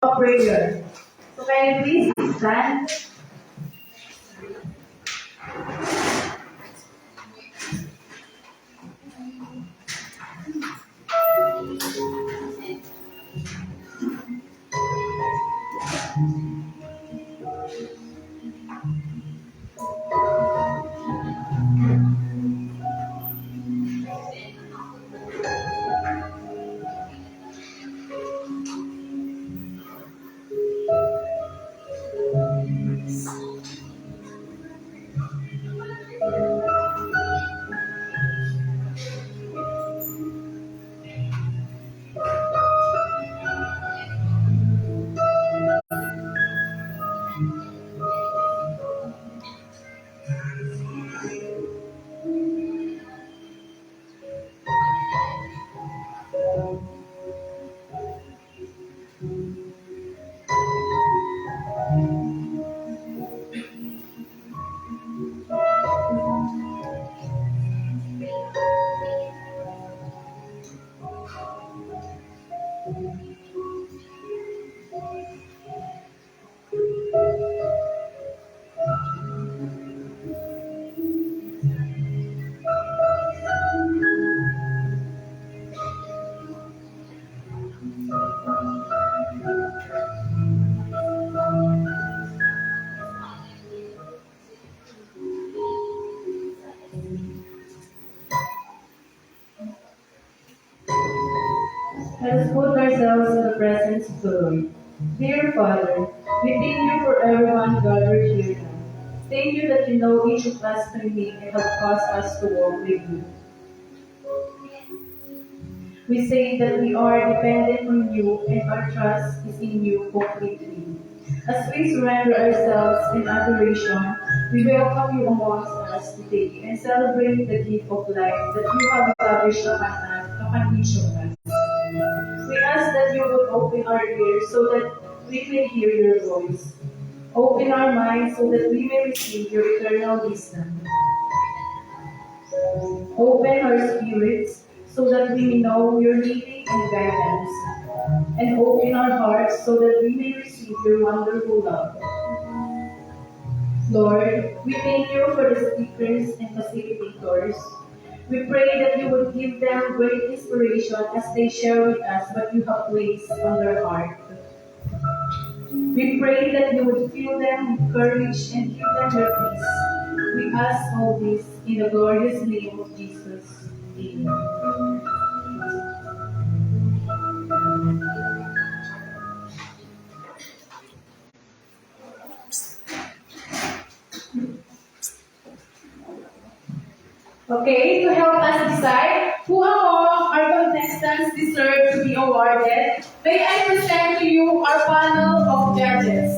prayer. So can you please stand? Let us put ourselves in the presence of the Lord. Dear Father, we thank you for everyone gathered here now. Thank you that you know each of us by name and have caused us to walk with you. We say that we are dependent on you and our trust is in you completely. As we surrender ourselves in adoration, we welcome you amongst us today and celebrate the gift of life that you have lavished upon each of us. We ask that you would open our ears so that we may hear your voice. Open our minds so that we may receive your eternal wisdom. Open our spirits so that we may know your leading and guidance. And open our hearts so that we may receive your wonderful love. Lord, we thank you for the speakers and facilitators. We pray that you would give them great inspiration as they share with us what you have placed on their heart. We pray that you would fill them with courage and give them your peace. We ask all this in the glorious name of Jesus. Amen. Okay, to help us decide who among our contestants deserve to be awarded, may I present to you our panel of judges.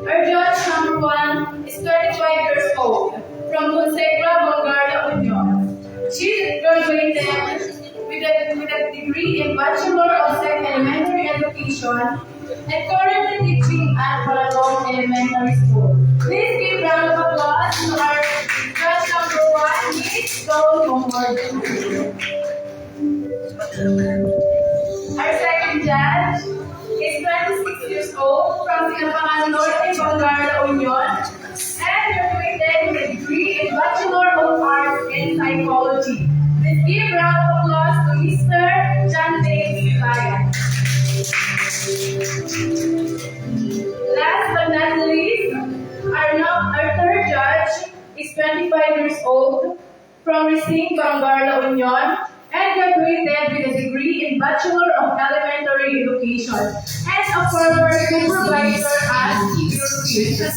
Our judge number 1 is 35 years old, from Monsegra, Bulgaria, Union. She graduated with a degree in Bachelor of Elementary Education and currently teaching at Palalong Elementary School. Please give round of applause to our judge number 1, Miss Dawn Morgan. Our second judge is 26 years old from Sinapangan Norte, Bulgaria, Union, and graduated with a degree in Bachelor of Arts in Psychology. Please give round of applause to Mr. John David Bayan. Last but not least, our third judge is 25 years old from Racine, Bulgaria, Union, and graduated with a degree in Bachelor of Elementary Education and a former supervisor at European.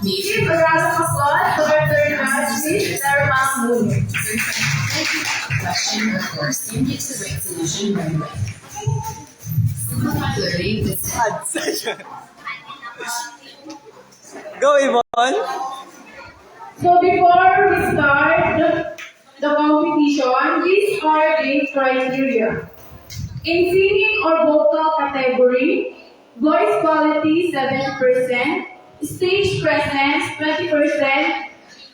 Please give a round of applause to our third judge, Ms. Thelma Moon. Question, of course, and get to the right solution right away. Simplify learning with Go, Yvonne! So before we start the competition, these are the criteria. In singing or vocal category, voice quality 70%, stage presence 20%,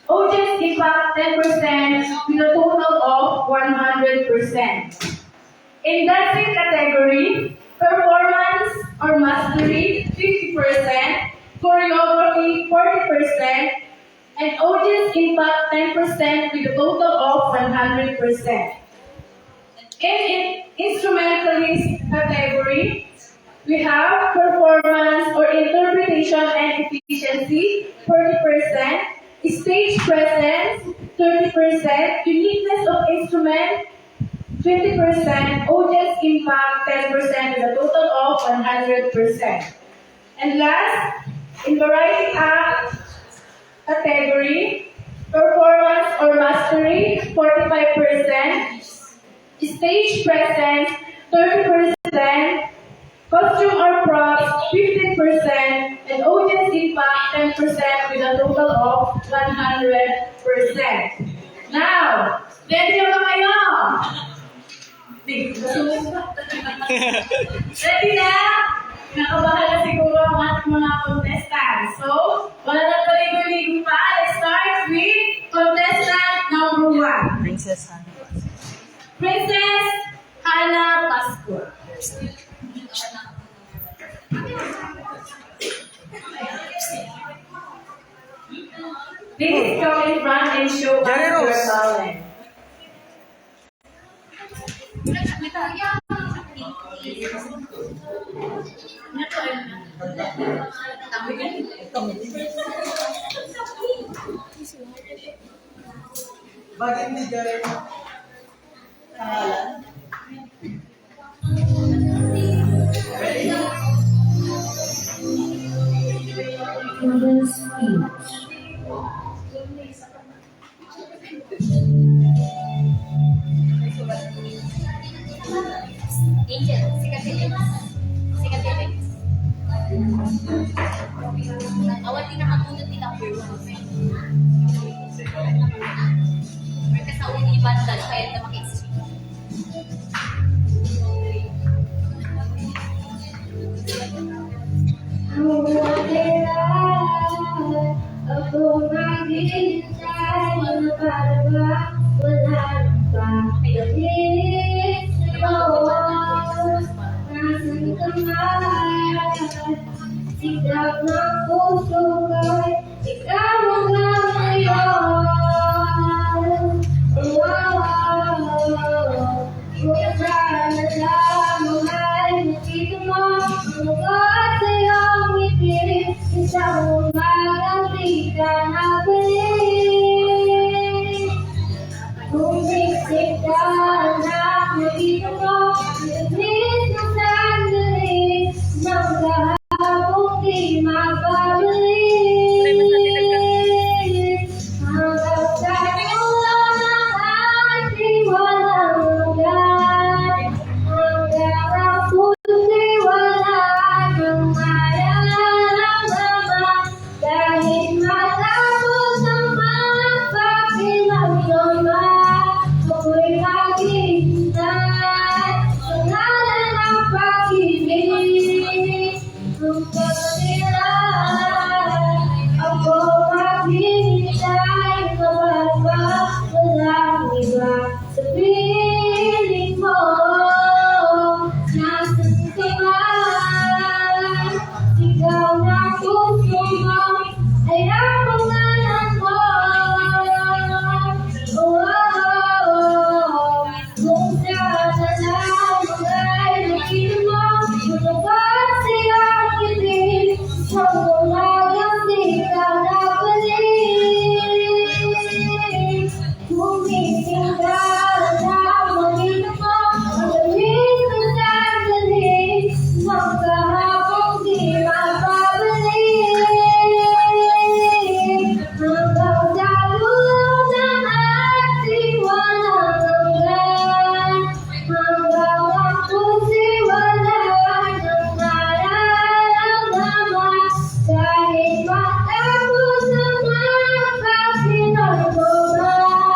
audience impact 10% with a total of 100%. In dancing category, performance impact 10% with a total of 100%. In instrumentalist category, we have performance or interpretation and efficiency, 40%, stage presence, 30%, uniqueness of instrument, 20%, audience impact, 10% with a total of 100%. And last, in variety act category, performance or mastery, 45%, stage presence, 30%, costume or props, 15%, and audience impact, 10% with a total of 100%. Now, ready na ba kayo? Ready na? Nakabahan na siguro ang ating mga contestants. So, wala na paligo-ligo pa. Let's start with contestant number 1. Princess Hannah. Princess Hannah Pascua. Please come in front and show us your talent. Bakit hindi gawin pangalan? Angel, sikat Felix. Sikat Felix. Awan din nakatulad nila per Mereka sa ulit ibandal, kaya na maki-experience. Ako maghihintay na para wala pa pilit sa'yo. Nasaan ka man? Sigap ng puso ko'y ikaw hanggang ngayon. Kung sana lamang ay nakita mo ang ugat sa iyong ngiti, isang umagang di ka nabalik. Kung siksik ka na nakita mo ang saglit na sandali ng kahapong di mababalik. Hanggang sa ulo ng ating walang hanggan, hanggang ang puso'y wala nang mararamdaman. Kahit matapos ang mga pakinamdaman, ako'y maghihintay sa ngalan ng pag-ibig. Hanggang kailan ako maghihintay sa ba walang iba sa piling mo. Nasaan ka man? Sigaw ng puso mo ay ang pangalan mo. Kung sana lamang ay nakita mo ang ugat sa iyong ngiti, isang umagang di ka nabalik. Gumising ka na makita mo ang galing na sandali ng kahapong di mababalik. Hanggang sa dulo ng ating walang hanggan, hanggang ang puso'y wala nang nararamdaman. Kahit matapos ang mga pakinamdaman,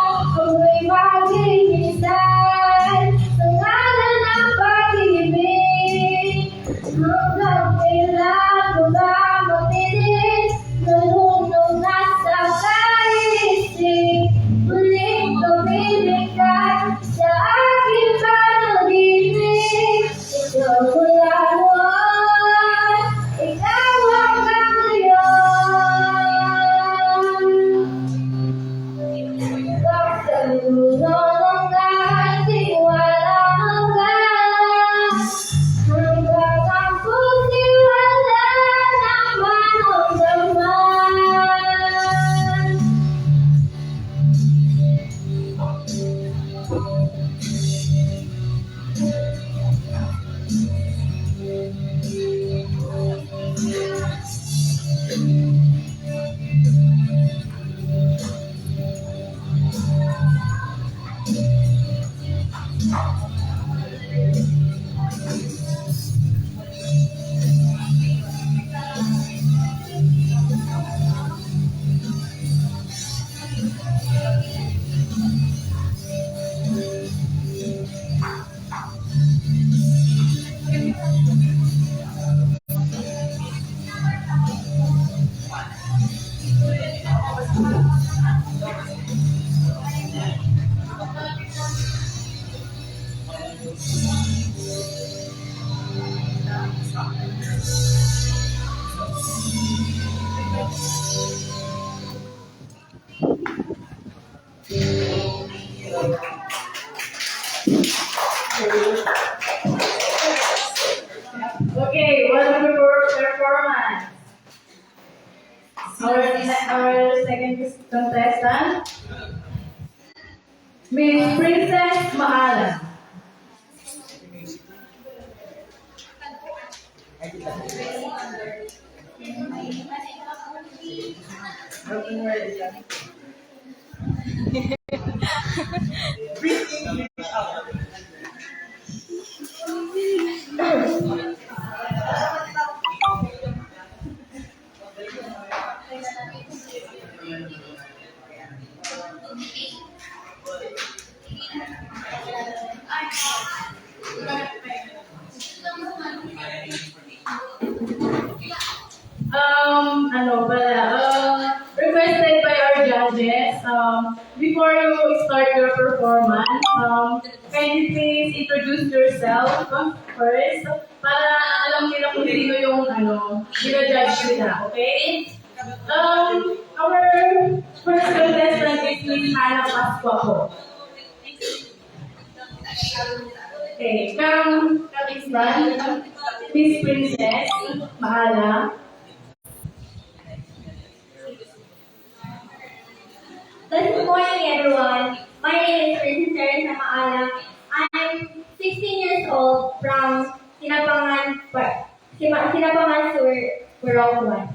ako'y maghihintay sa ngalan ng pag-ibig. Hanggang kailan ko ba mapilit, nalulong na sa kaisip, muling tumilig ka sa aking panaginip. Ikaw mula noon, ikaw hanggang ngayon. Okay, wonderful performance. Our second contestant, Miss Princess Maala. Requested by our judges, before you start your performance, kindly please introduce yourself first para alam nila kung sino yung gina-judge nila, okay? Our first contestant is Miss Hannah Pascua po. Okay, next one, Miss Princess Maala. Good morning, everyone. My name is Princess Maala. I'm 16 years old from Sinapangan Sur, Burong.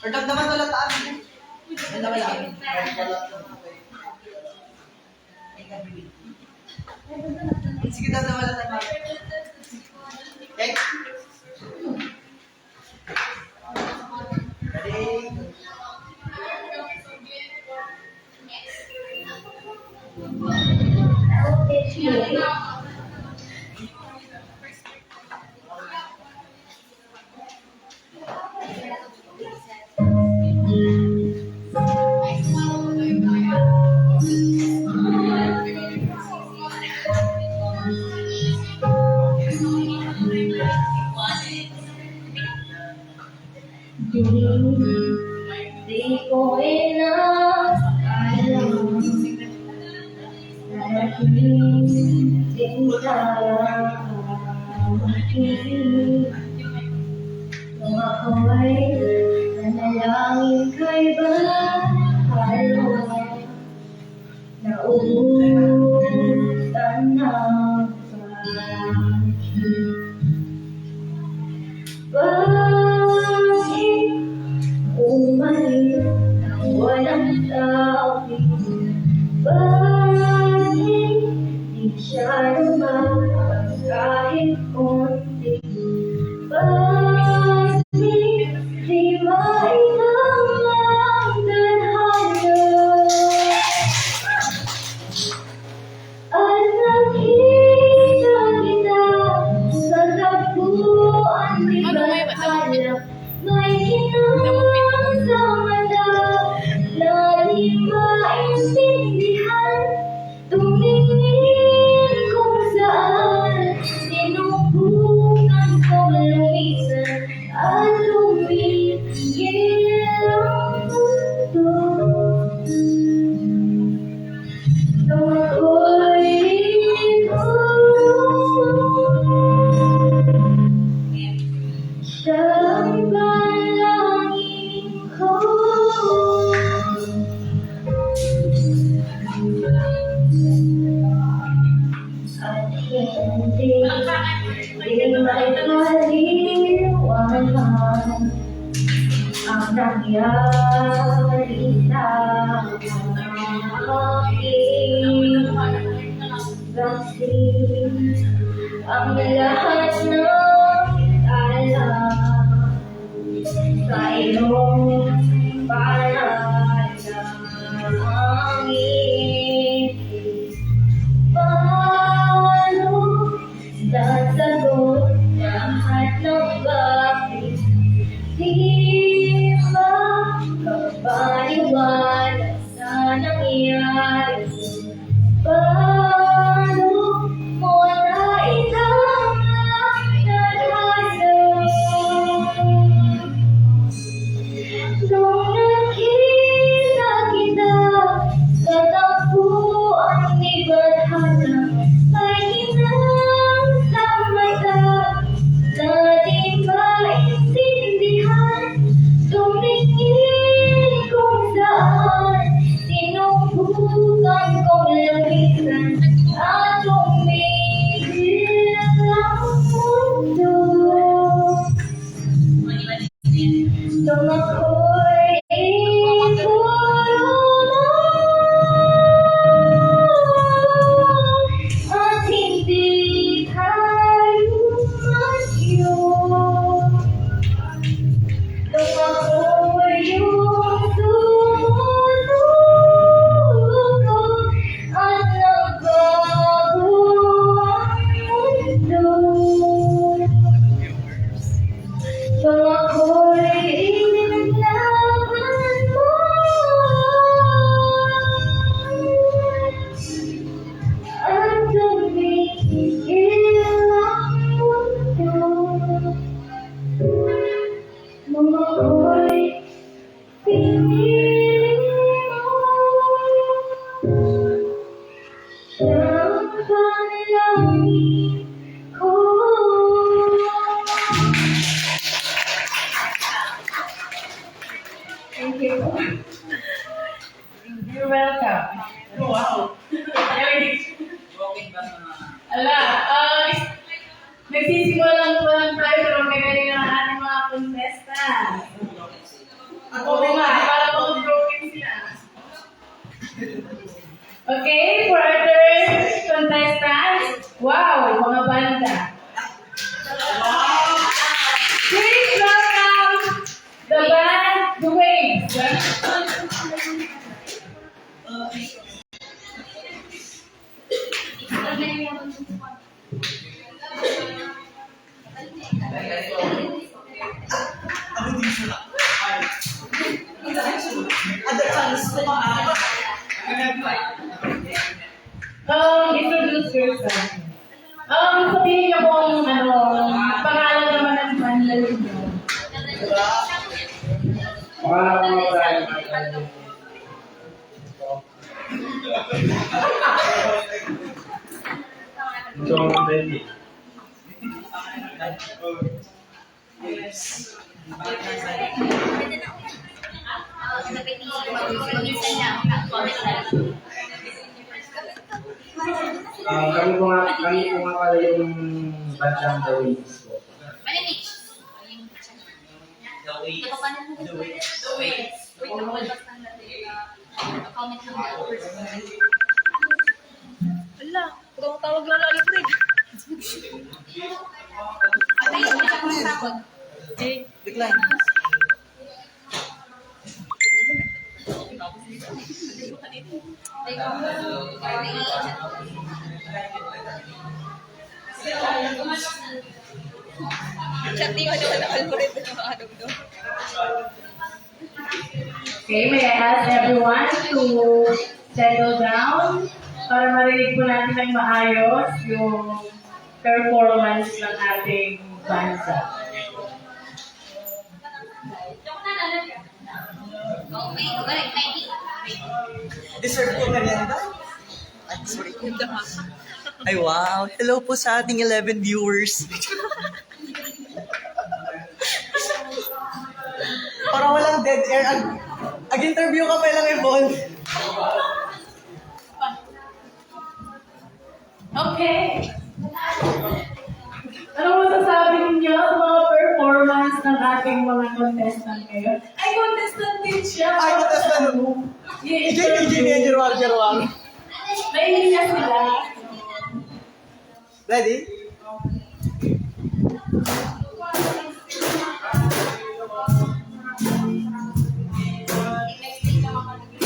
Ordag naman wala taan. Yan naman lang. Sige daw na wala taan. Okay? Ready? Di ko inakala na hindi aking kung ako ay nanalangin kay Bahalo na uutan ng bakit umalis nang walang sabi? Bakit di siya lumabas kahit konti? Bakit di mainam ang tadhana? At nakita kita sa tagpuan ni Bathala, may ginang sa mata na di maintindihan. Tumingin kung Hindi maipaliwanag ang nangyari sa aking vaccine. Ang lahat ng alam sa iyong panalangin. Paano sasagot lahat ng bakit? Di ba kapaliwanag sa nangyari? Paano mo naitama na nung nakita kita sa tagpuan ni Badhana, may hinang sa mata na di maintindihan. Tumingin kung saan sinubukan kong lapitan at tumigil ang mundo. Nung ako'y ikulong at hindi tayo mag-iwan. Nung ako'y yung sumusuko at nagbago ang mundo. Nung ako'y iniglaban mo at tumigil ang mundo. Nung ako'y pinili mo siyang panalangin ko. Thank you. You're welcome. Wow. Ala, nagsisimula lang pa lang tayo pero magaling ang ating mga contestants. Oo nga, para mag-broken sila. Okay, for our third contestant, wow, mga banda. Please welcome the band, The Waves. Introduce yourself. Sabihin niyo kung pangalan naman ng banda ninyo. Kami po nga pala yung bandang The Waves po. Malamig. The Waves. Comment lang daw. Wala, kung tawag lang lalo, Fred. Ay, hindi siya masakot. Decline. Chat niyo naman ang algorithm ng ano doon. Okay, may I ask everyone to settle down para marinig po natin ng maayos yung performance ng ating bansa. Okay, correct. 90. Dessert po merienda? Ay, sorry. Ay, wow. Hello po sa ating 11 viewers. Parang walang dead air. Ag-interview ka pa lang, Ebon. Okay. ating mga contestant ngayon. Ay, contestant din siya. Ay, contestant. I-interview. Nahihiya sila. Ready? Next week naman kami.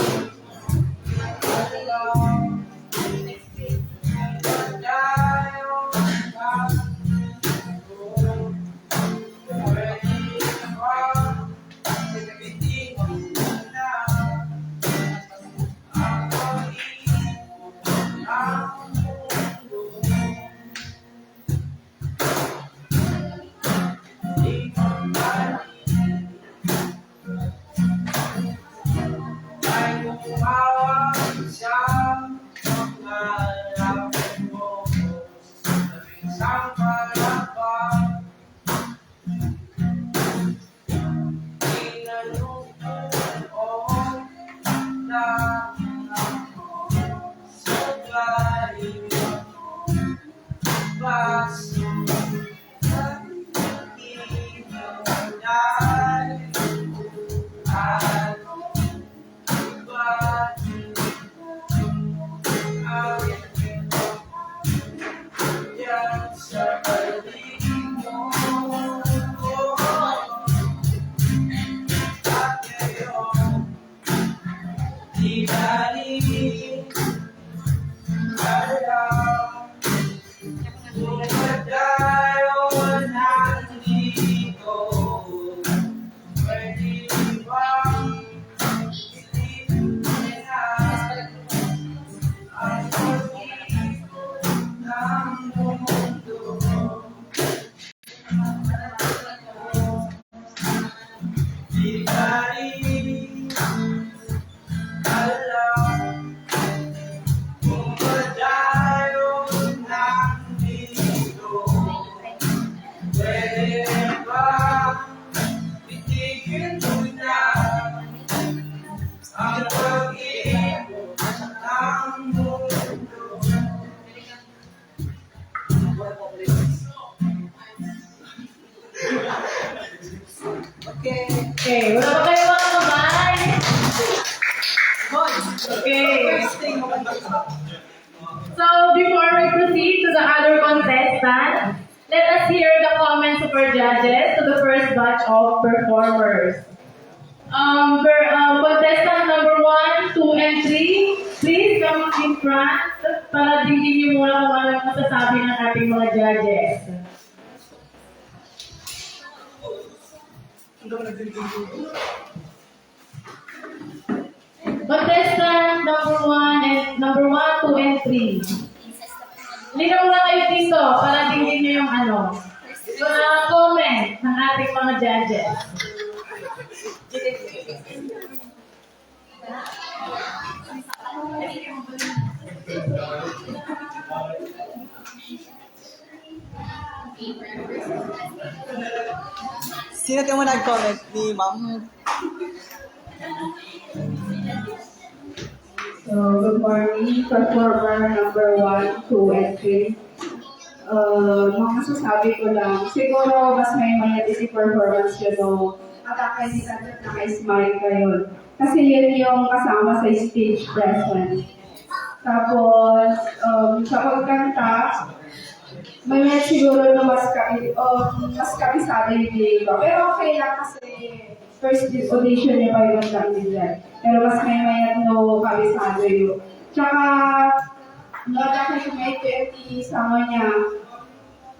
Okay, wala pa kayo mga kamay? Okay. So, before we proceed to the other contestants, let us hear the comments of our judges to the first batch of performers. Contestant number 1, 2, and 3, please come in front para digin niyo muna kung ano ang masasabi ng ating mga judges. Contestant number 1, 2, and 3. Linaw muna kayo dito para digin niyo yung comment ng ating mga judges. Sino kayo mo nag-comment ni Ma'am? So, good morning, performer number 1, 2, and 3. Masasabi ko lang, siguro mas may magandang performance yun o makakaisipan at naka-smile kayo. Kasi yun yung kasama sa stage presence. Tapos, sa pagkanta, may siguro na mas kabisado yung iba. Pero okay lang kasi first audition niya pa yung lang nila. Pero mas may no kabisado yun. Tsaka, dahil may PFT sama niya,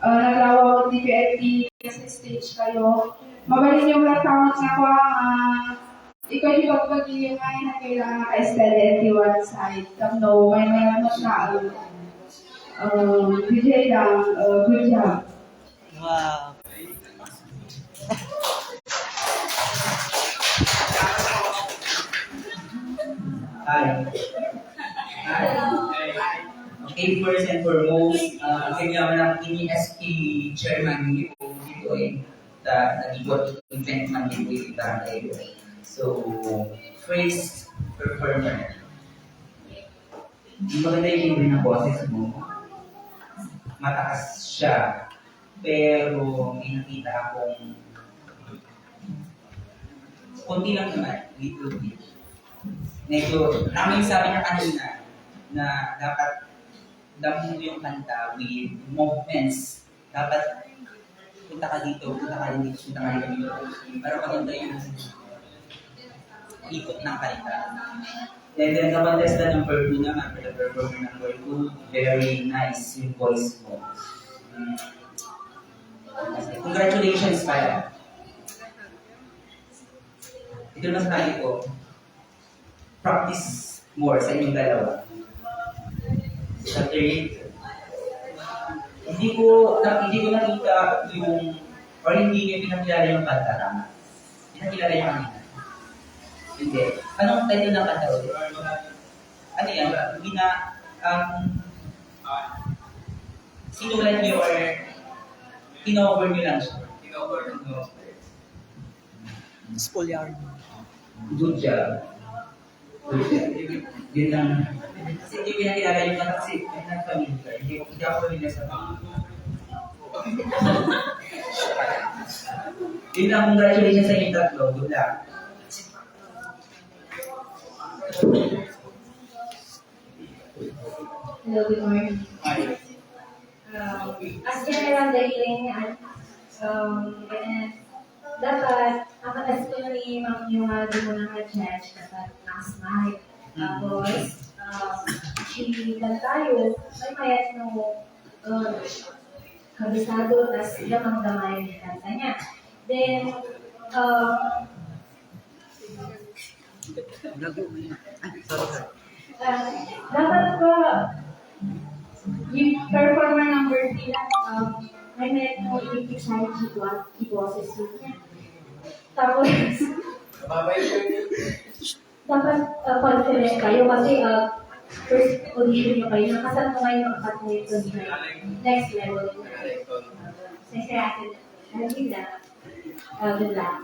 naglawag ni PFT sa stage kayo. Mabalin yung mga tawag na ko ikaw yung pagpagiging na kailangan naka-steady at one side. Tapno, may ano siya, DJ lang, good job. Wow. Hi. Okay, first and foremost, kanya lang ini SK chairman niyo dito nag-igot event man dito kita So, first performer. Maganda yung rin ang boses mo. Mataas siya. Pero may nakita akong konti lang naman, little bit. Medyo, namin sabi niya kanina na dapat damo mo yung kanta with movements. Dapat punta ka dito, punta ka rin dito, punta ka rin dito. Para maganda yung ikot ng kanta. Then kapag na number 2 naman, for the performer number 2, very nice yung voice mo. Congratulations pala. Ito naman sabi ko, practice more sa inyong dalawa. Sa third, hindi ko nakita yung, or hindi niya pinakilala yung kanta tama. Pinakilala yung kanina. Hindi. Anong title ng kanta ulit? Ano yan? Sinulat niyo or kinover niyo lang siya? Kinover niyo. Spoiler. Good job. Good job. Yun lang. Kasi hindi pinakilala yung kanta kasi nag-familiar. Hindi ako familiar sa mga. Yun lang, congratulations sa inyong tatlo. Good luck. Hello, good morning. As general dahilan yan, dapat, ang katas ko ni Ma'am Yuhado mo ng judge, dapat nakasmahit. Tapos, silang tayo, may mayat no kabisado, tas gamang-gamay yung kanta niya. Then, dapat pa, yung performer number 3 lang, may mayat no i-excited i-boses yun niya. Tapos, dapat confident kayo kasi first audition nyo kayo, nakasal mo kayo ng akat na next level. Kasi atin, good luck.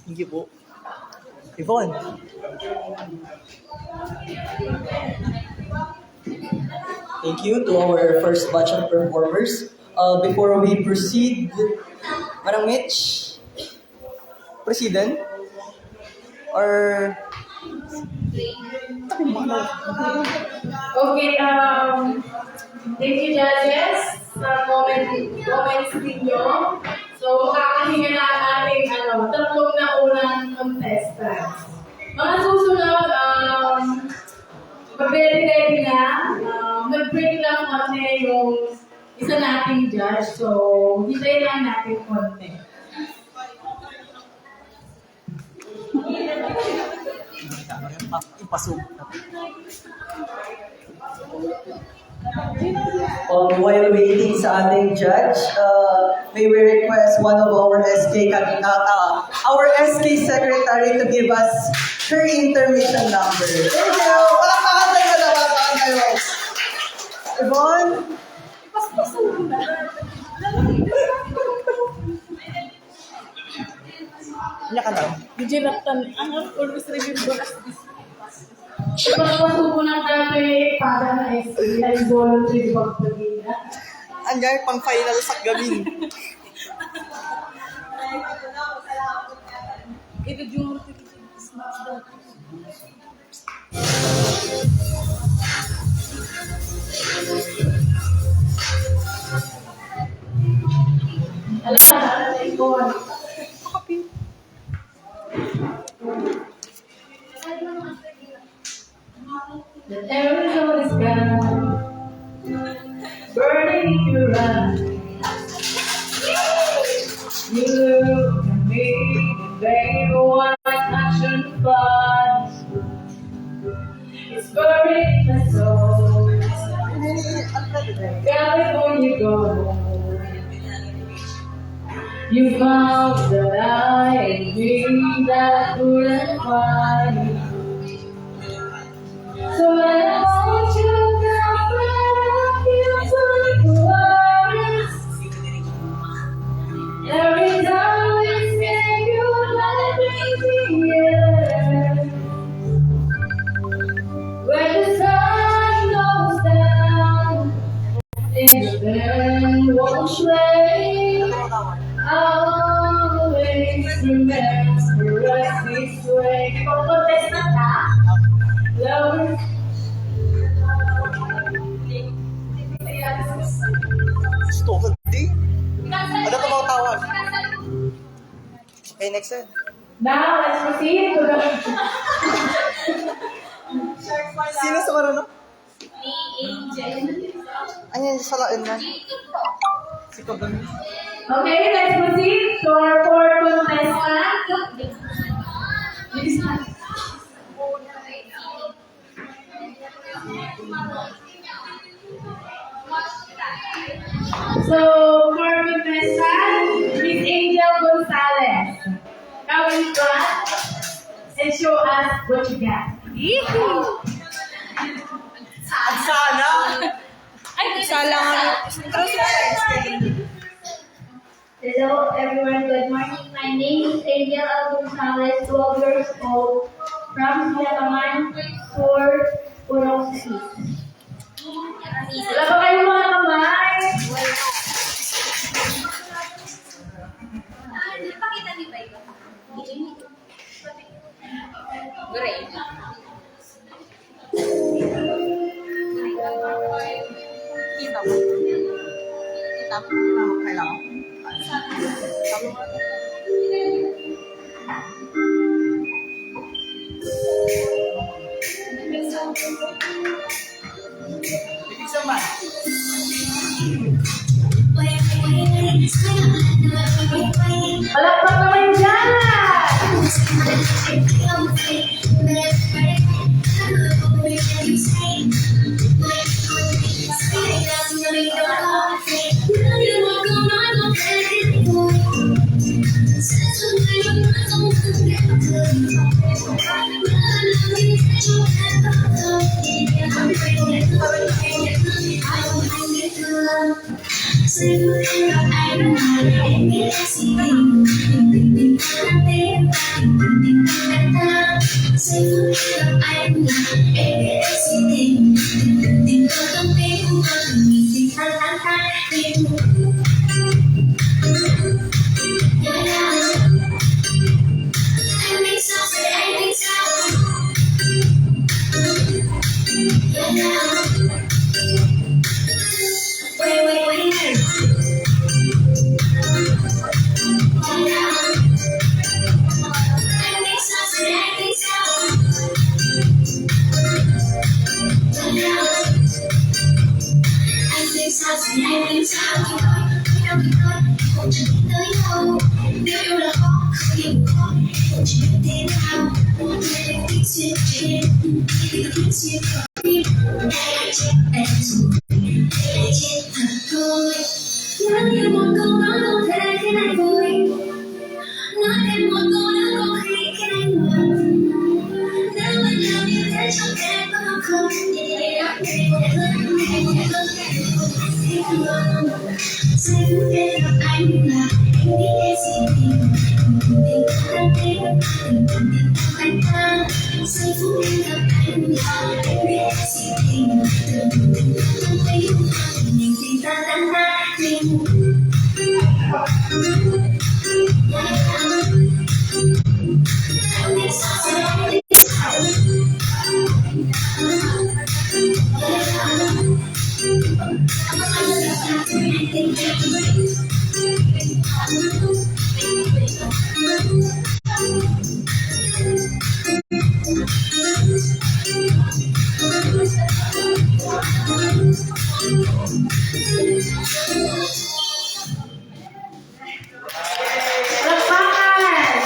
Thank you po. Yvonne. Thank you to our first batch of performers. Before we proceed, Madam Mitch, President, or Okay, thank you judges sa comments ninyo. So, kakahinga na ang ating tatlong na unang contestants. Mga susunod, mag-ready na. Mag-break lang konti yung isa nating judge. So, hintayin lang natin konti. Ipasok. While waiting sa ating judge, may we request one of our our SK secretary to give us her intermission number. Thank you! Palakpakan tayo! Yvonne? Inya ka lang. Dijiratan, ang always review ko as this. Ipagpasuko ng kami para na SC, na involuntary pagpagina. Andiyan pang final sa gamin. Ito yung smash down. Alam, ikon. The terror is gone, burning in your eyes. You look at me, baby, what action flies. It's burning my soul. California gold. You found that I dreamed that couldn't find. So when I want you to come back, you put the words. Every time we say you let me hear. When the sun goes down, and the wind won't sway, I'll always always remember us this way. Kung contestant ka, Lovers. Stupid. cancel Ano mo pa mga tawag? cancel mo. Okay, next one. Now, let's proceed to the... Sino sa marunong? Ni Angel. Ayan, sa lain na. Dito po. Si Kagami. Okay, let's proceed to our fourth contestant. Bilis na. So, for contestant, Miss Angel Gonzalez. Come in front and show us what you got. Sana! Hello everyone, good morning. My name is Angel Gonzalez, 12 years old, from Silataman, for Purong City. Wala ba kayong mga kamay? Pakita niyo ba ito? Great. Kita mo. Kita mo. Kailangan. Bibig saman. Palakpak naman dyan! Palakpakan!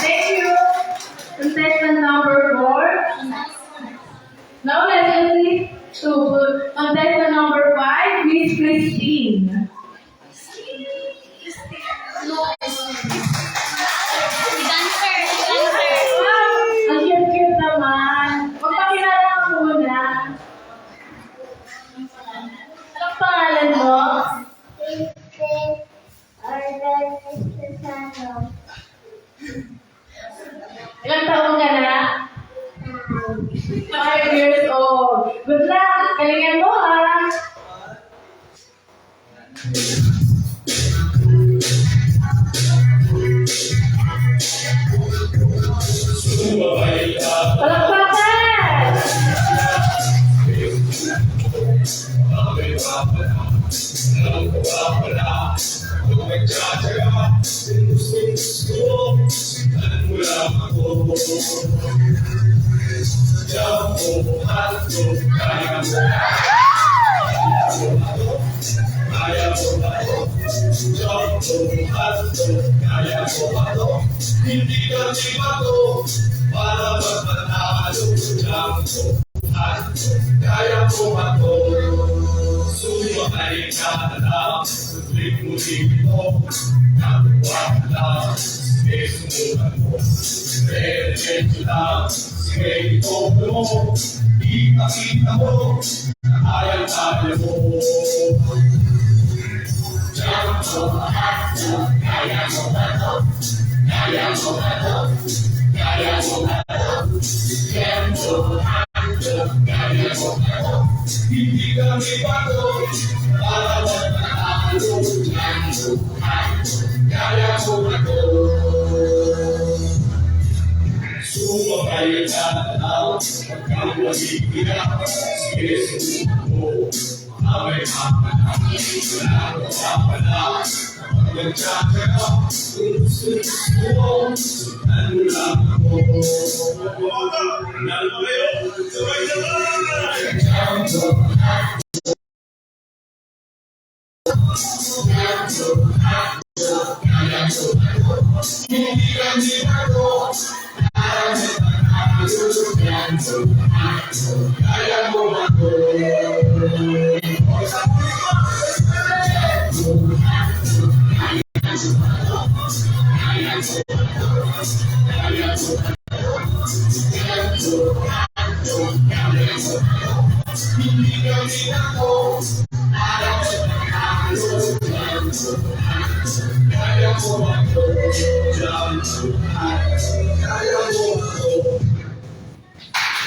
Thank you! Contestant number 4. Now let's proceed to contestant number 5, Miss Christine. Dancer. Wow! Ang cute-cute naman. Magpakilala ka muna. Anong pangalan mo? Ilang taon ka na? 5 years old. Good luck! Galingan mo ha! Hindi kami bato para magpanalo lang ko. Kaya ko ako. Sumakay ka na lang. Sulit-ulit mo. Nagawa ka lang. Sige, sumunod mo. Diretso lang. Sige, ito mo. Ipakita mo. Kaya-kaya mo. Hindi kami bato para magpanalo. Kaya mo ako. Sumakay ka na lang. Pagkawalik kita. Sige, sumunod mo. Amay mapanakit. Wala ko pa pala. Nagkakaya, ano lang ako. Lalo kayo, sabay hindi kami bago. Kaya mo ako. Hindi kami bago. Kaya mo ako. Kaya mo ako.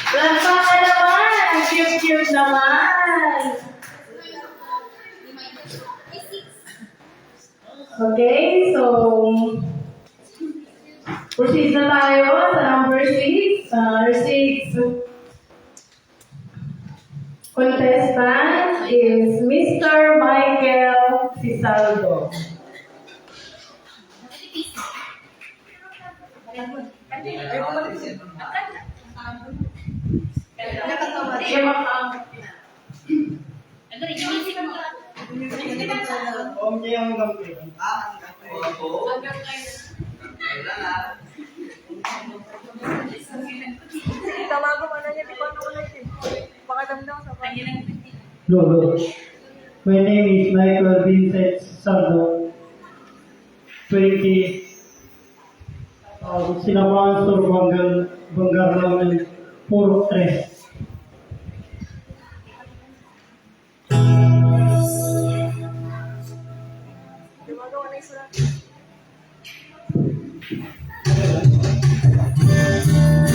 Palakpakan naman! Ang cute-cute naman! Okay, so proceed na tayo sa number 6. Our 6 contestant is Mr. Michael Cisaldo. Lolo. My name is Michael Vincent Sardo. 20. Sinamahan sa Bangarlaw ng Puro 3.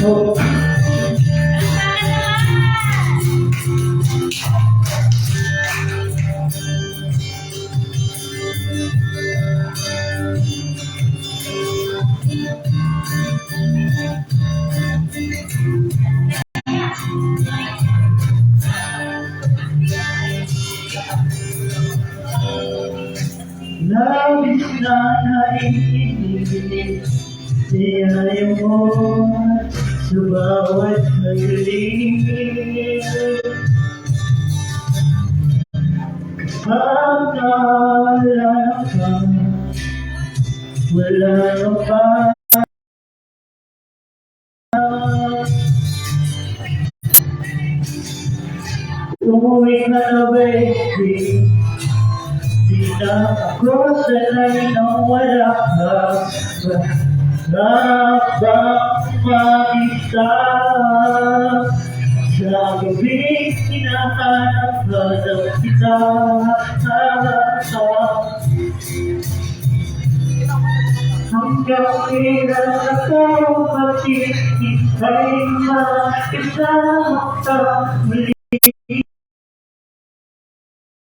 So, labis na naiinip niya mo sa bawat saglit. Akala ka, wala pa. Umuwi ka na, baby. Di na ako sanay na wala ka. Sarap bang mag-isa sa gabing hinahanap ka ng kita. Hanggang kailan ako maghihintay makisama ka muli.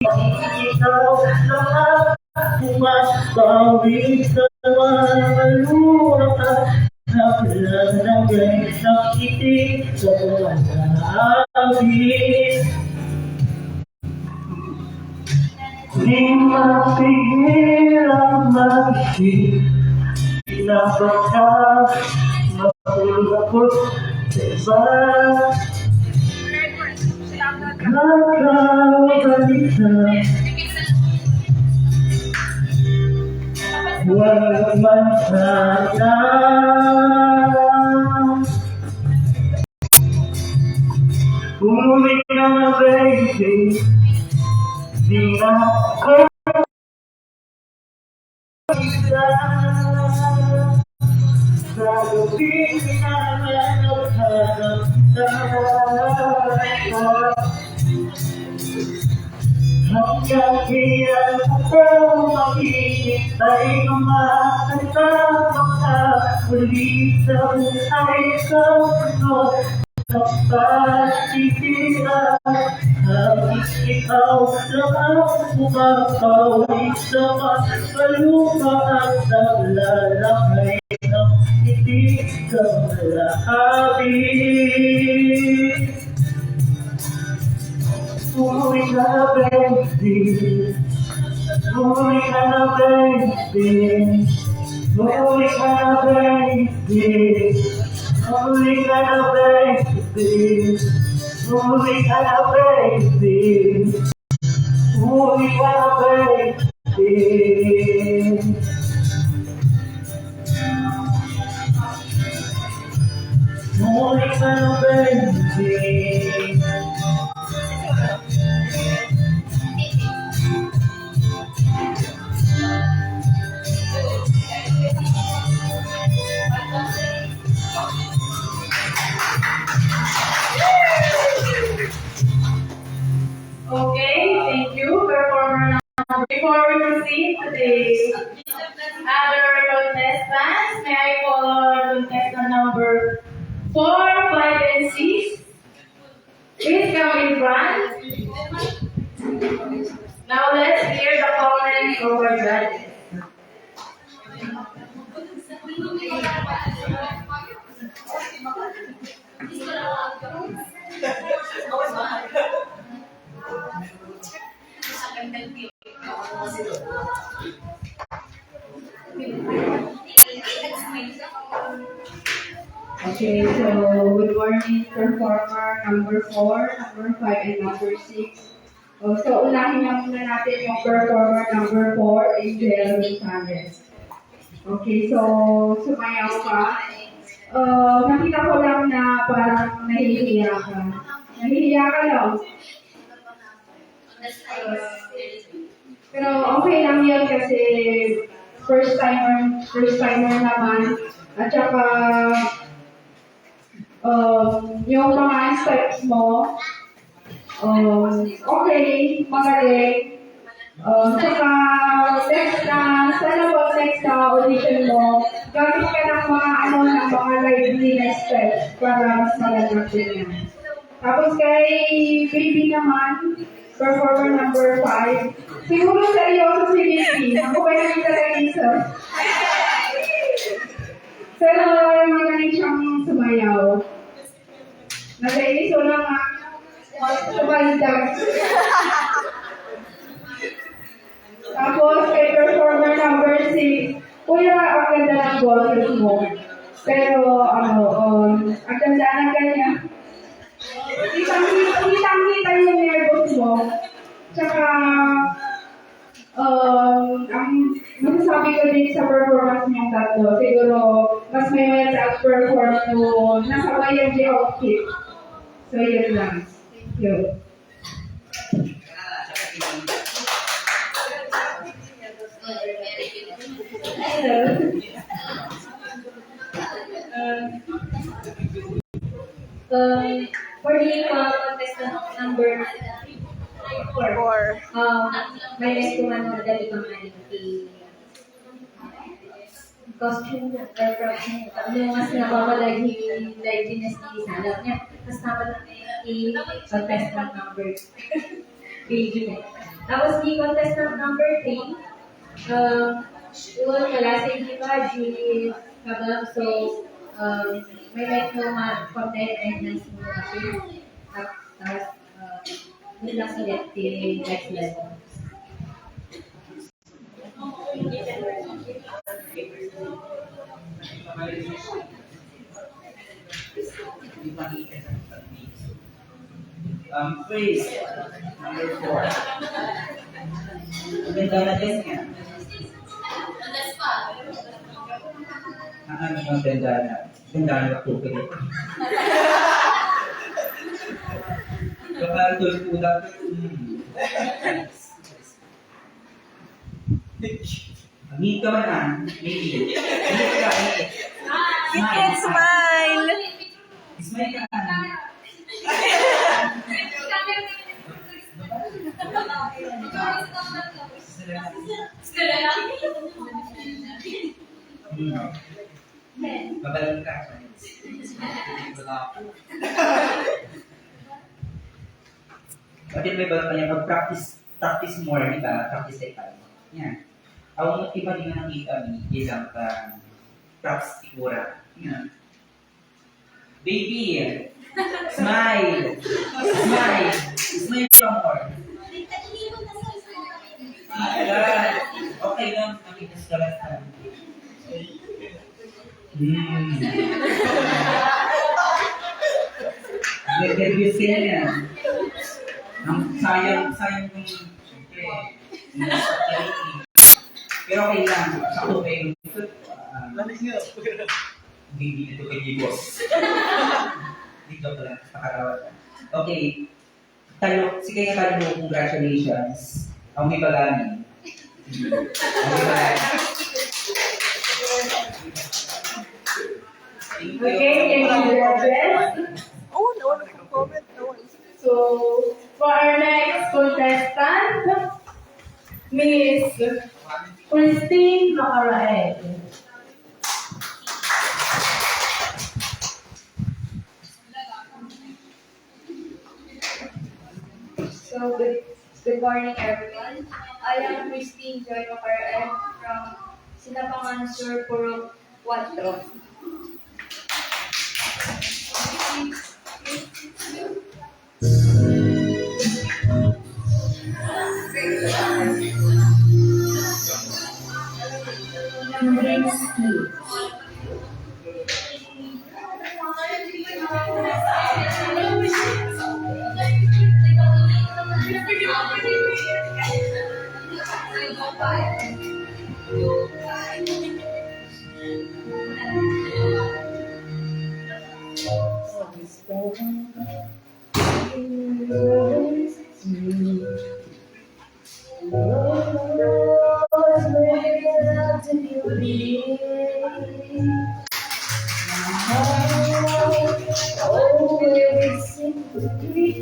Ikaw na pumapawi sa mga luha na walang ng itik sa langit. Di mapigil ang mag-isip na baka mapulapot sa iba. Kakabalik na huwag man sana. Umuwi ka na baby, di na ako isa. Sa gabi na naghahanap hanggang kailan ako maghihintay ng makasama uli sa buhay ko. Kapatitira, habis ikaw lang ang bumabawit sa kalupa at naglalakay ng itig ka malahapit. Umuwi ka na baby, umuwi ka na baby, umuwi ka na baby. Umuwi ka na baby, umuwi ka na baby, umuwi ka na baby. Umuwi ka na baby. Okay, thank you, performer number. Before we proceed to the other contestants, may I call contestant number 4, 5, and 6? Please come in front. Now let's hear the comments of our judges. Okay, so good morning, performer number 4, number 5, and number 6. So unahin na muna natin yung performer number 4, Angel Gonzalez. Okay, so sumayaw ka. Nakita ko lang na parang nahihiya ka. Nahihiya ka lang. Pero okay lang yun kasi first timer naman. At saka yung mga steps mo, okay, magaling. Saka sana pag next na audition mo, gamit ka ng mga lively na steps para mas maganda din yan. Tapos kay baby naman, performer number 5, siguro seryoso si baby. Ako ba yung talaga pero magaling siyang sumayaw. Nagainis ko lang sumayaw. Tapos kay performer number 6, kuya, ang ganda ng boses mo. Pero ang ganda ng kanya. Kitang-kita yung nervous mo. Tsaka, ang masasabi ko din sa performance niyong tatlo, siguro, mas may well perform mo, nasabayan di outfit. So, yun lang. Thank you. For the contestant number 4, may next ko man madali kang costume or costume. Yung mas nababalagi liveliness ni Salap niya. Mas nababalagi contestant number 3. Tapos di contestant number 3, yun, kalasing iba, Julie Kabab. So, may like no content and nice mo kasi tapos yun lang ulit the next level. First, number 4. Ang ganda na din niya. On the spot. Ang ganda na. Ganda na ako ko dito. Kapag tulad Meet ka man na. Meet ka. You can smile! Smile ka na. Babalan ka. Bakit may balang kanya practice more, di ba? Practice tayo. Yan. Ang iba din na nakita ni ilang practice ikura. Yan. Baby! Smile! Smile! Smile ka more. Ayan. Okay lang. Nakita sa lahat. Nervous ka yan. Sayang kung siyempre, pero okay lang. Ako kayo. Hindi ito kay boss. Dito pala. Pakarawan. Okay. Sige nga tayo mo, congratulations. Ang may balani. Ang may balani. Okay, thank you, judges. Oh, no one can comment. No one. So, for our next contestant, Miss Christine Macaraeg. So, good morning, everyone. I am Christine Joy Macaraeg from Sinapangan Sur Purok 4.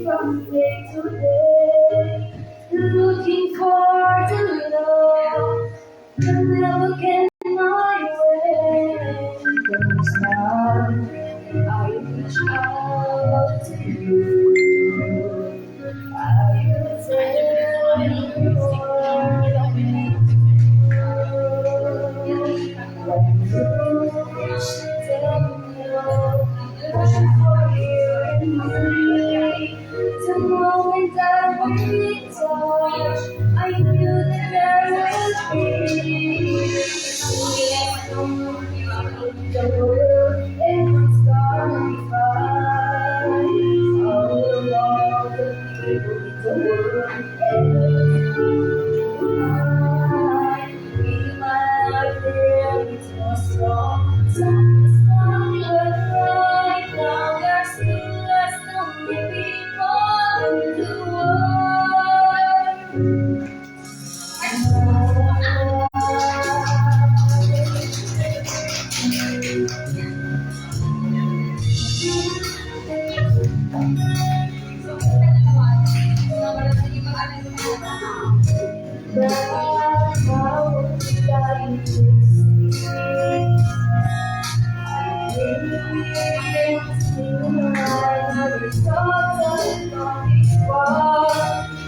From day to day, looking for the love that never came my way. But now I reach out to you. I will tell you more. The moment that we touch, I knew that there would be the world and it's gonna be fine. All along the world and in my life there is no strong. Something's funny, but right now there's still less than people in the world.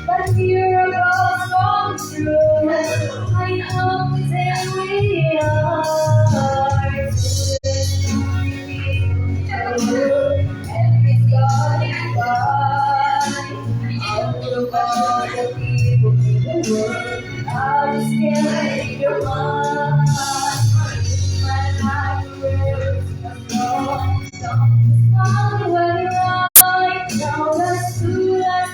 But miracles come true. I know that we are and it's gonna fine. All about the people in the world, I just can't read your mind. My life will go. Something's funny when you're right now. Let's do that.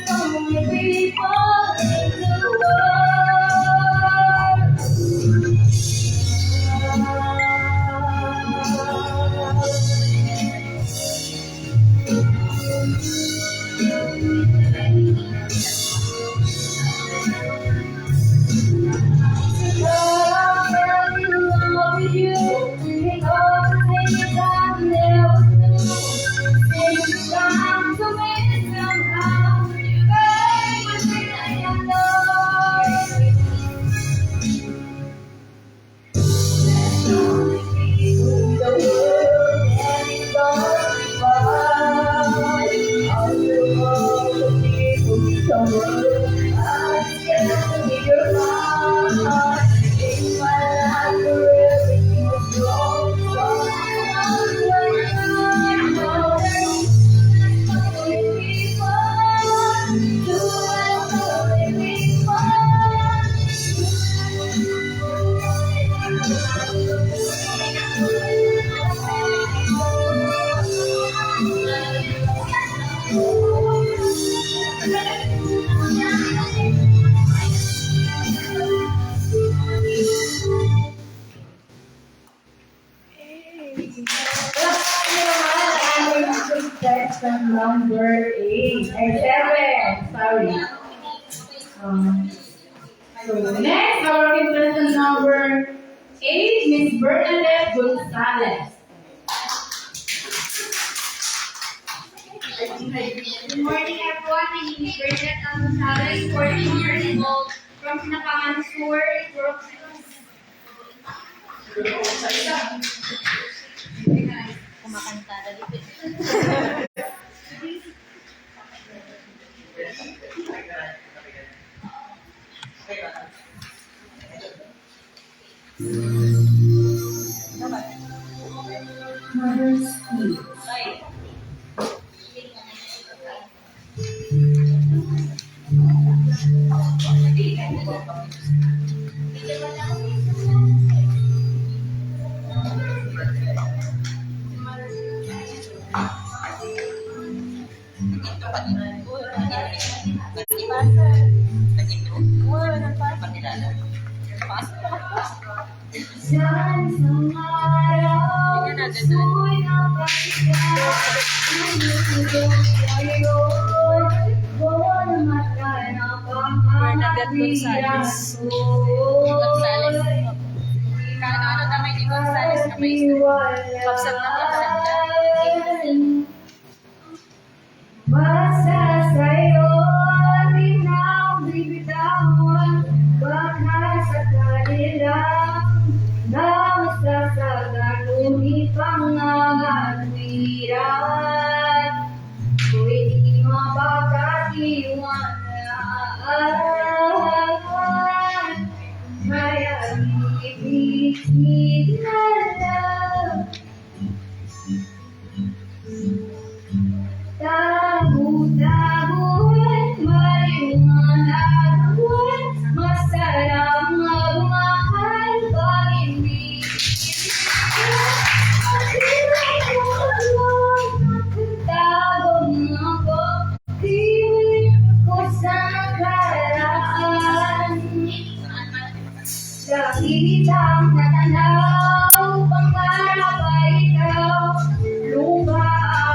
contestant number 8. Ay, 7. Sorry. So next, our contestant number 8, Miss Bernadette Gonzalez. Good morning, everyone. My name is Bernadette Gonzalez, 14 years old, from Sinapangan Sur, Kumakanta dali. Bernadette Gonzalez. Gonzales. Kano damay ni Gonzales na may kapsat na kapsat ka. Basta sa'yo binibitawan, baka sa kanilang nasasagan, ngunit pangangatwiran, ko'y di mapagkatiwalaan, kaya ibigin na lang. Tabu-tabuan, maliwanag-wan, masarap magmahal pag hindi Tagong ako, pilit ko sa nakaraan. Nakitang natanaw, pangarap ay ikaw, lupa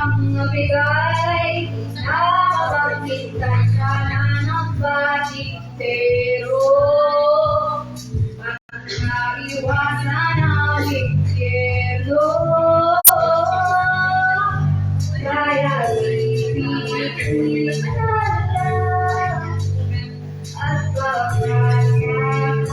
ang nabigay, nakakakita siya na nagbatik, pero at naiwasan ang impyerno. Kaya ibigin na lang at tago-tago'y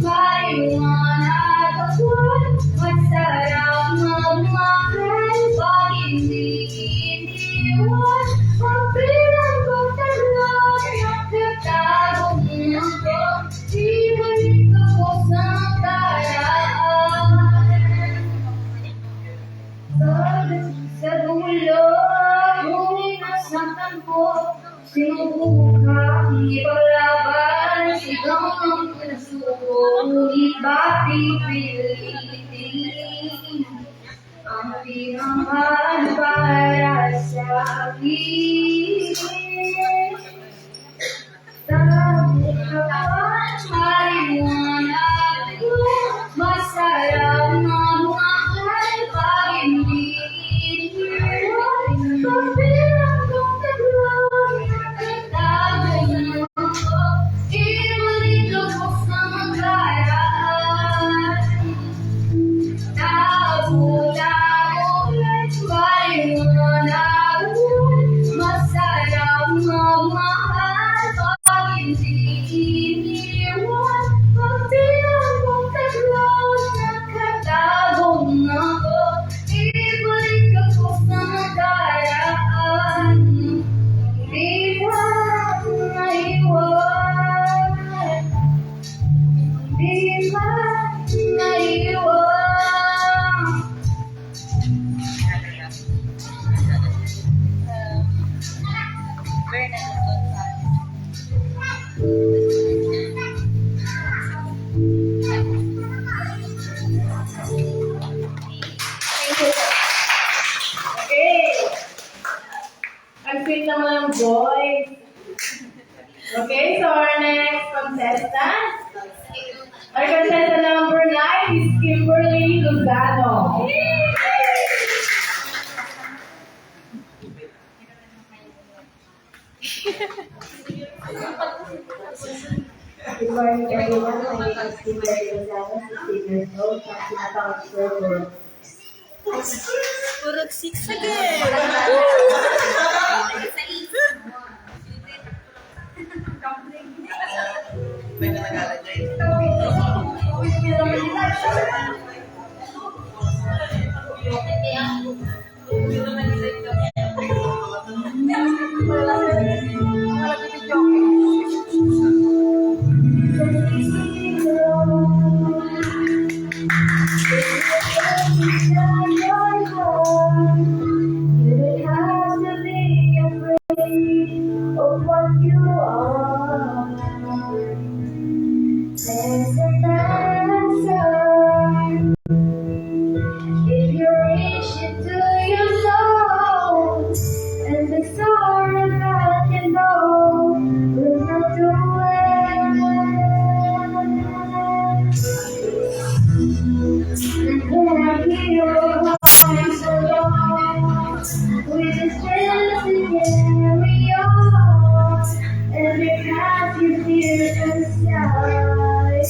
maliwanag ako'y masarap magmahal pag hindi iniwan. Pagbilang ko taglay, nagtagong ako, ibalik ako sa karaan. Sa dulo, ngunit nasaktan ko, sinubukang ipaglaban, sigaw ng puso ko, ngunit ba pipilitin ang pinamahal para sa akin? Tagutawan, maliwanag ko, masarap magmahal pag hindi iniwan. Pagbilang kong taglay, nagtagong ako, ibalik ako sa nakaraan. Tago-tago'y maliwanag ko, masarap magmahal pag hindi iniwan. Pagbilang kong taglay, nagtagong ako, ibalik ako sa nakaraan. Di ba naiwan? Di ba naiwan? Bernadette Gonzales. Okay. Ang sweet naman ng boys. Okay, so our next contestant Our contestant number 9 is Kimberly Lozano. Good morning, everyone. My name is Kimberly Lozano, 16 years old, from Sinatang Purok. Purok 6 again. You don't have to be afraid of what you are. There's an answer if you reach into your soul, and the sorrow that you know will not do it. When I hear your voice alone, with the strength to carry on, and you have your fears inside,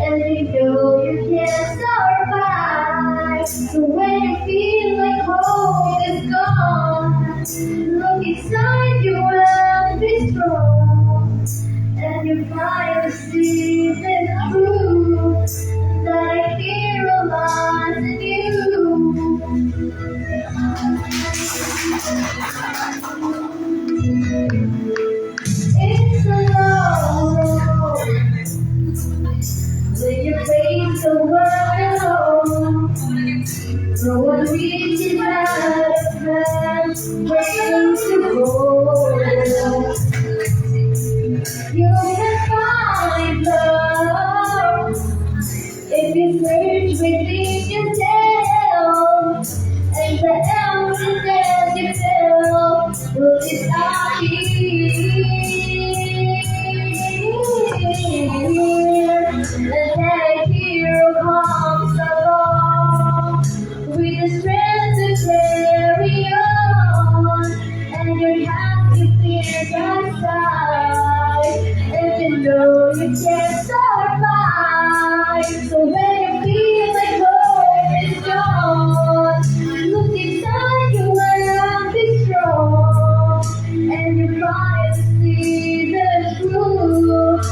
and you know you can't survive. So when you feel like hope is gone, look inside you and be strong, and you finally see the truth that I hear alive in you. It's a long road when you face the world alone. No one reaches out a friend waiting to go. You can find love if you search within yourself, and the emptiness you feel will disappear. And then a hero comes along with the strength to carry on, and your hands you fear that side, and you know you can't survive. So when you feel like hope is gone, look inside you and be strong, and you finally see the truth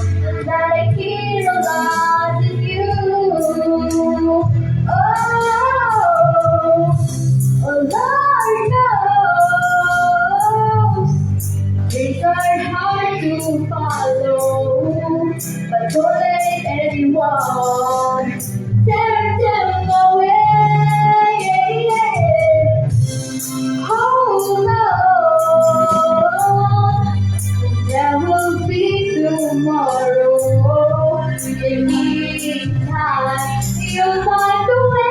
that I hear alive in you. Oh Lord knows things are hard to follow, but don't let anyone tear them away. Hold on, there will be tomorrow. In the meantime, you'll find a way.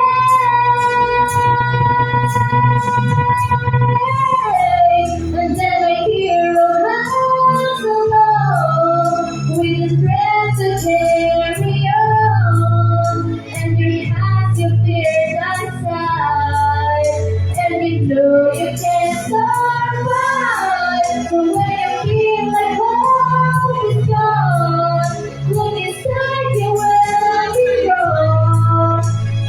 And then I hear a house alone with the strength to carry on, and you have your fears aside, and you know you can't survive. So when you feel like hope is gone, look inside you and be strong,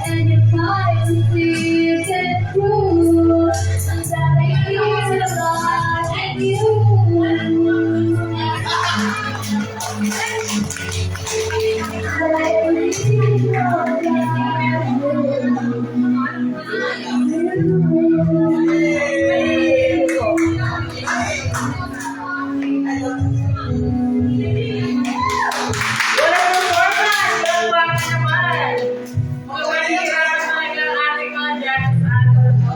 and you finally see the truth that I hear alive in you. That I believe Walang performance! Walang baka naman! Pwede naman ng ating mga judges sa atin po.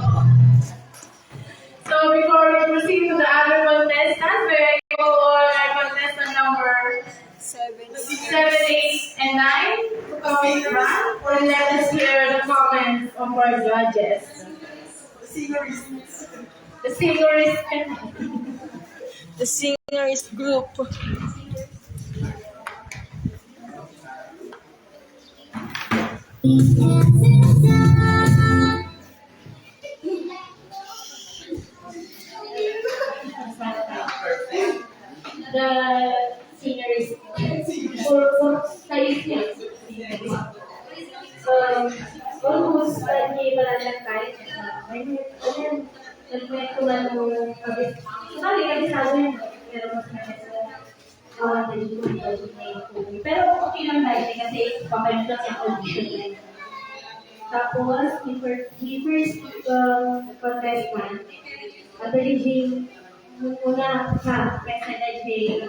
So before we proceed to the other contestants, may I call all our contestant number 7, 8, and 9 to come in the round, and let us hear the comments of our judges. The singers group. The singer is for kayo almost hindi ba lang kahit nagkwento man mo kabit kabisado yun pero mas pero okay lang tayo kasi pamalik lang yung audition niya. Tapos, the first contestant, I believe muna president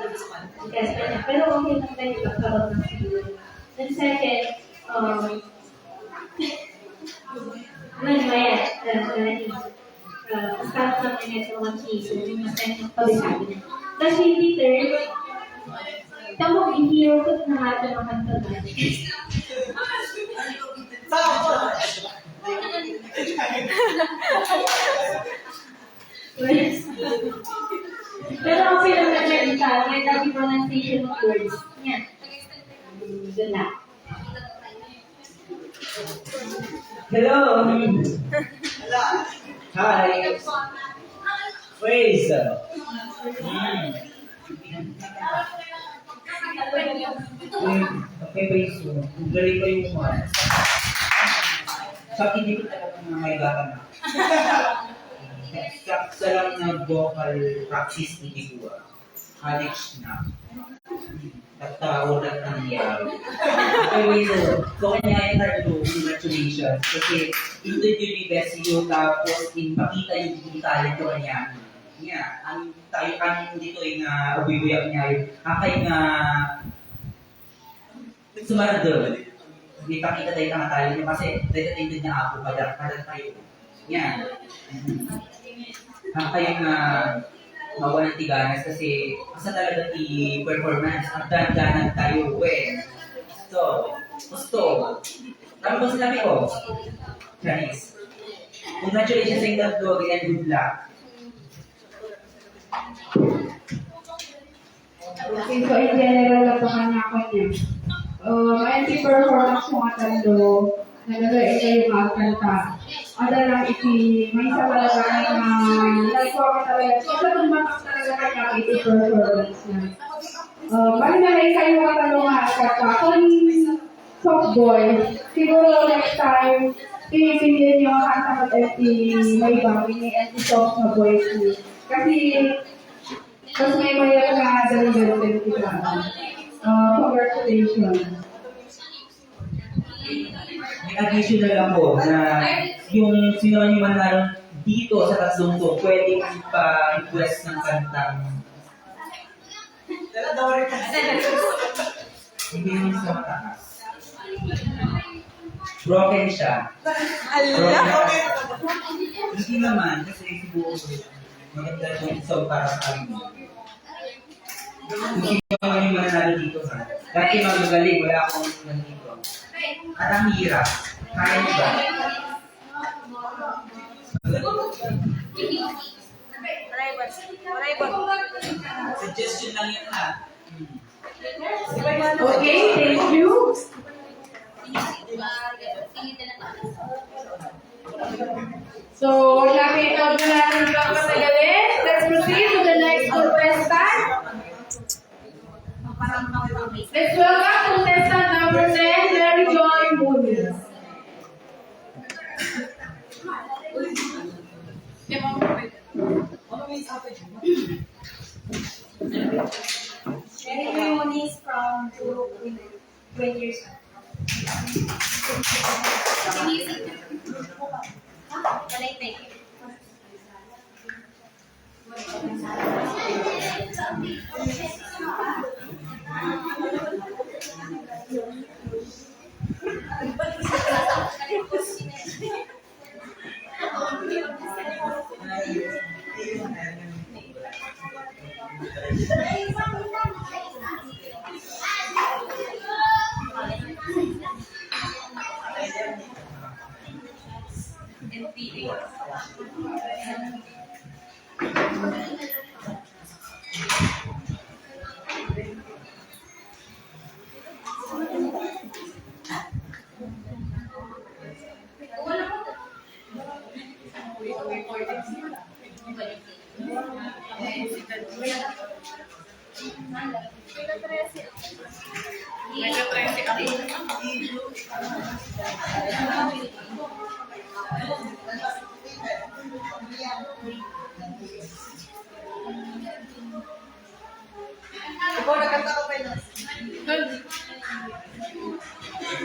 contestant, pero okay lang tayo pagkaroon ng video. Then second, start lang niya sa mga case, yung mas pabisado niya. Kasi hindi third, tamo i-hero ko na natin ang kanta natin. Pero okay lang na salita, may dati pronunciation of words. Yan. Good luck. Hello! Hi! Praise! Okay, praise mo. Galing ko yung mga. Sa akin, hindi ko talaga mga may baka na. Sa lang na vocal practice ni Digua. College na. At tao na nangyari. Okay, so kanya yung Tardo, congratulations. Kasi interview ni Bessie tapos pinakita yung talent ko niya. Nga, ang tayo kanin dito ay nga ubibuyak niya yung akay nga sumarado. Hindi pakita tayo ang talent niya kasi dito niya ako pada tayo. Yan. Akay nga mawalan tiganas kasi asa talaga i-performance at dandanan tayo gusto. Tama ba sinabi ko? Chinese. Congratulations sa inyong tatlo and good luck. Okay, so in general, napakan ako niya. May performance mo nga tando, nagagay ito yung mga kanta. Ada lang may isa talaga na nagkuha ka talaga. So, sa tumatak talaga kaya ito performance na. Bali na rin kayo katanungan kata. Kung soft boy, siguro next time, pinipiliin nyo ang kanta at may bang ni soft na boy too. Kasi, mas may mayroon na dali-dali kita. Congratulations. May additional lang po na yung sino yung manalo dito sa tatlong to, pwede pa-request ng kantang hindi naman sa mataas. Broken siya. Broken. Hindi naman, kasi siguro maganda yung song para sa amin. Kung sino yung manalo dito ha. Dati magagaling, wala akong nandito. At ang hirap. Kaya mo ba? Suggestion lang yun ha. Okay, thank you. So, nakita na natin ang kasagalit. Let's proceed to the next contestant. Let's welcome contestant number 10, Mary Joy Muniz. Mary Joy Muniz from Puro 20 years old.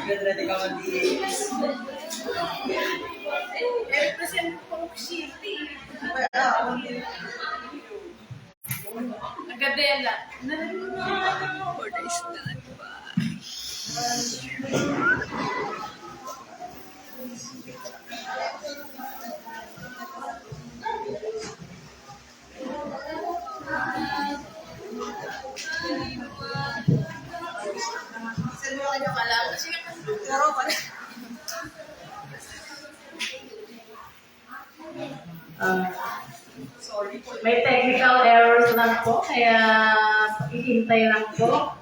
Ready ka mag-DX. Represent Pong City. Agadela. May technical errors lang po, kaya ihintay lang po.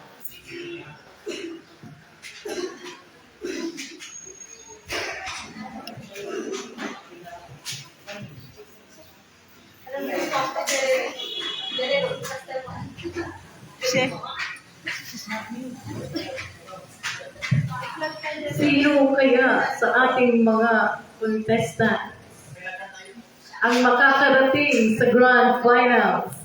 Sino kaya sa ating mga contestant ang makakarating sa grand finals?